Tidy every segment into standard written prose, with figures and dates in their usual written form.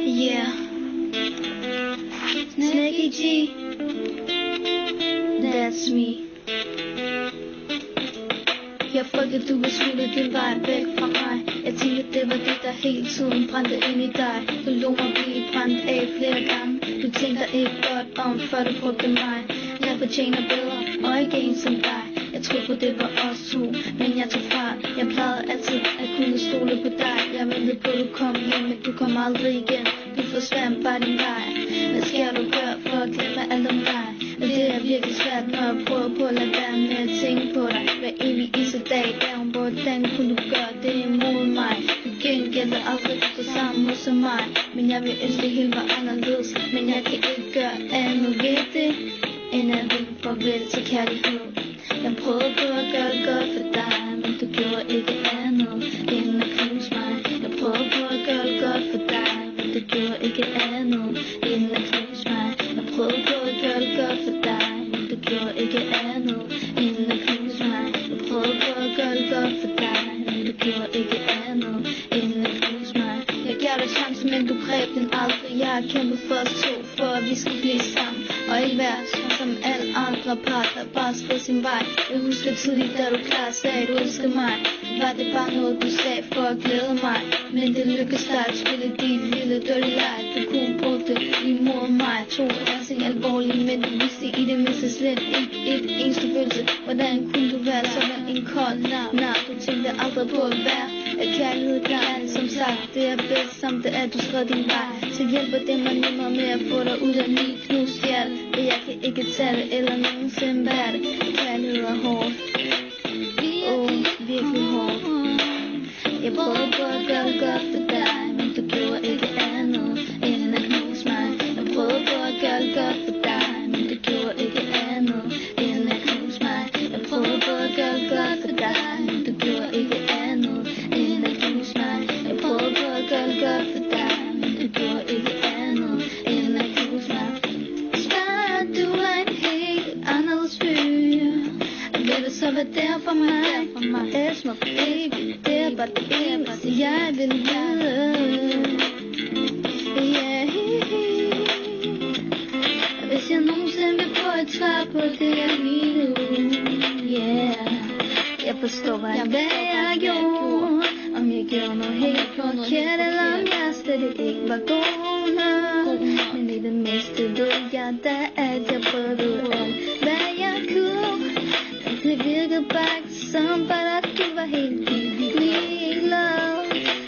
Yeah. Snakey G. That's me. Jeg frygtede du ville smutte din vej væk fra mig. Jeg tænkte det var det der hele tiden brændte ind i dig. Du lod mig blive brændt af flere gange. Du tænkte ikke godt om før du brugte mig. Jeg fortjener bedre og ikke en som dig. Jeg troede på det var os to, men jeg tog fra. Jeg plejede altid at kunne stole på dig. Jeg ventede på du kom hjem, men du kom aldrig igen. Du forsvandt bare din vej. Hvad skal du gøre for at glemme alt om dig? Men det er virkelig svært, når jeg prøver på at lade være med at tænke på dig. Hver evig eneste dag, hvordan kunne du gøre det imod mig? Du gengældte aldrig på samme måde som mig. Men jeg vil ønske det hele var anderledes. Men jeg kan ikke gøre andet ved det, end at vinke farvel til kærlighed. Jeg prøvede på at gøre det godt for dig, men du gjorde ikke andet end at knuse mig. Jeg prøvede på at gøre det godt for dig, men du gjorde ikke andet end at knuse mig. Jeg prøvede på at gøre det godt for dig, men du gjorde ikke andet end at knuse mig. Jeg prøvede på at gøre det godt for dig, men du gjorde ikke andet end at knuse mig. Jeg gav dig chance, men du greb den aldrig. Jeg har kæmpet for os to, for at vi skulle blive sammen. Og ikke være sådan som alle andre par, der bare skrev sin vej. Jeg husker tidligt, da du klart sagde, du elskede mig. Var det bare noget, du sagde for at glæde mig? Men det lykkedes dig at spille dit lille dirty leg. Du kunne bruge det imod mig. Tog alting alvorligt, men du vidste i det mindste slet ikke et eneste følelse. Hvordan kunne du være sådan en kold nar? Du tænkte aldrig på at være at kærlighed kan, som sagt, det er bedst som det er, du skrev din vej. Så hjælper det mig nemmere med at få dig ud af lige knust hjerte. Og jeg kan ikke tage det eller nogensinde være det. Kærlighed er hårdt. Virkelig hårdt. Jeg prøvede på at gøre det godt for dig, men du gjorde ikke andet end at knuse mig. Jeg prøvede på at gøre det godt for dig, men du gjorde ikke andet end at knuse mig. Jeg prøvede på at gøre det godt for dig, men du gjorde ikke andet end at knuse mig. Jeg prøvede på at gøre det godt for dig, men du gjorde ikke andet end at knuse mig. Spørg, du er en helt anderledes fyr. Vil du så være der for mig? Elsk mig baby, det er bare det eneste jeg vil vide. Yeah. Hvis jeg nogensinde vil få et svar på det jeg lige nu. Yeah. Jeg forstår hvad jeg gjorde. Om jeg gjorde noget helt forkert, eller om jeg slet ikke var god nok. Men i det mindste ved jeg da, at jeg prøvede alt hvad jeg kunne. Det virkede bare ikke som bare at du var helt ligeglad.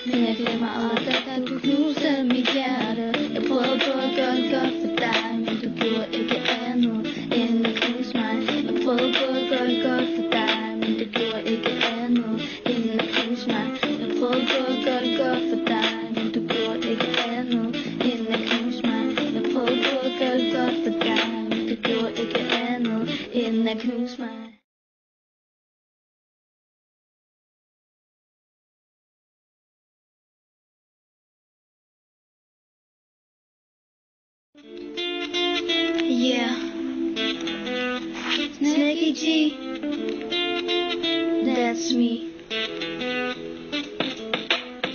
Men jeg glemmer aldrig, at du knuste mit hjerte. Jeg prøvede på at gøre det godt for dig, men du gjorde ikke andet end at knuse mig. Jeg prøvede på at gøre det godt for dig, men du gjorde ikke andet end at knuse mig. Jeg prøvede på at gøre det godt for dig, men du gjorde ikke andet end at knuse mig. Jeg prøvede på at gøre det godt for dig, men du gjorde ikke andet end at knuse mig. Yeah. Snakey G. That's me.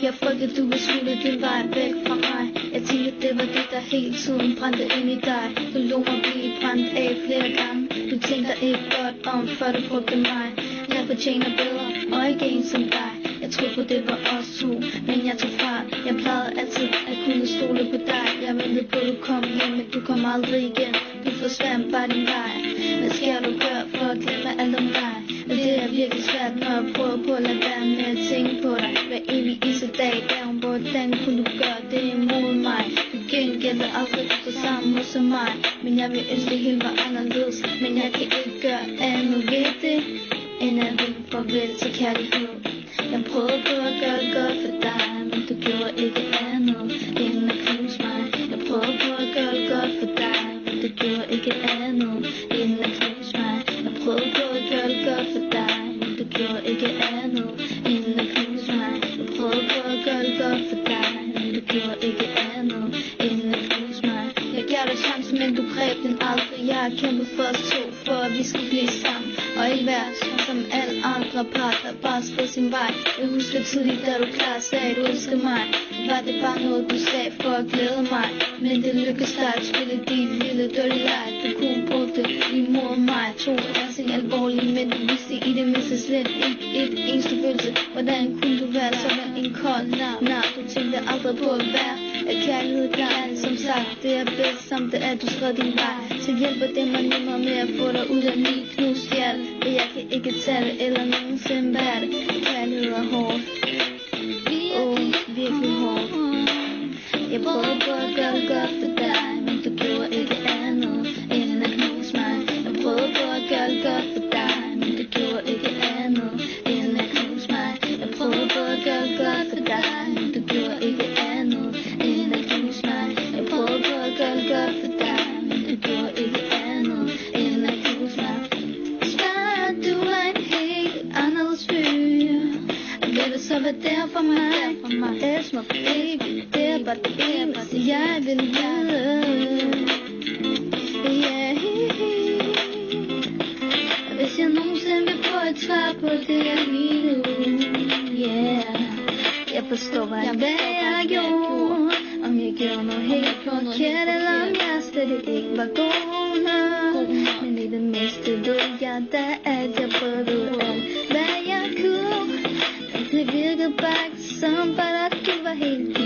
Jeg frygtede du ville smutte din vej væk fra mig. Jeg tænkte det var det der hele tiden brændte ind i dig. Du lod mig blive brændt af flere gange. Du tænkte ikke godt om før du brugte mig. Jeg fortjener bedre og ikke en som dig. Jeg troede på det var os to, men jeg tog fra. Jeg plejede altid at kunne stole på dig. Jeg ventede på du kom hjem, men du kom aldrig igen. Du forsvandt bare din vej. Hvad skal du gøre for at glemme alt om dig? Men det er virkelig svært, når jeg prøver på at lade være med at tænke på dig. Hver evig eneste dag, hvordan kunne du gøre det imod mig? Du gengældte aldrig på samme måde som mig. Men jeg vil ønske det hele var anderledes. Men jeg kan ikke gøre andet ved det, end at vinke farvel til kærlighed. Jeg prøvede på at gøre det godt for dig, men du gjorde ikke andet end at knuse mig. Jeg prøvede på at gøre det godt for dig, men du gjorde ikke andet end at knuse mig. Jeg prøvede på at gøre det godt for dig, men du gjorde ikke andet end at knuse mig. Jeg prøvede på at gøre det godt for dig, men du gjorde ikke andet end at knuse mig. Jeg gav dig chance, men du greb den aldrig. Jeg har kæmpet for os to, for at vi skulle blive sammen. Og ikke være sådan som alle andre par, der bare også gå sin vej. Jeg husker tidligt, da du klart sagde, du elsker mig. Var det bare noget, du sagde for at glæde mig? Men det lykkedes dig at spille dit lille dårlige leg. Du kunne bruge det imod mig. Tog alting alvorligt, men du vidste i det mindste slet ikke et eneste følelse. Hvordan kunne du være sådan en kold nar? Du tænkte aldrig på at være kærlighed klar. Som sagt, det er bedst samt det at du skrev din vej. Så hjælper det mig nemmere med at få dig ud af min knust hjerte. For jeg kan ikke tage det eller nogensinde være det. Kærlighed er hårdt. Virkelig hårdt. Jeg prøver på at gøre det godt for dig, men du gjorde ikke andet end at knuse mig. Jeg prøver på at gøre det godt for dig, men du gjorde ikke andet end at knuse mig. Jeg prøver på at gøre det godt for dig, men du gjorde ikke andet end at knuse mig. Jeg prøver på at gøre det godt for dig, men du gjorde ikke andet end at knuse mig. Svar, du er en helt anderledes fyr. Vil du så være der for mig? Elsk mig, baby. Det er bare det eneste, jeg vil vide. Yeah. Hvis jeg nogensinde vil få et svar på det, jeg lige nu. Yeah. Jeg forstår, hvad jeg har gjort. Om jeg gjorde noget helt forkert, eller om jeg slet ikke var god nok. Men i det mindste ved jeg da, at jeg prøvede alt, hvad jeg kunne. Det virkede bare som bare, at du var helt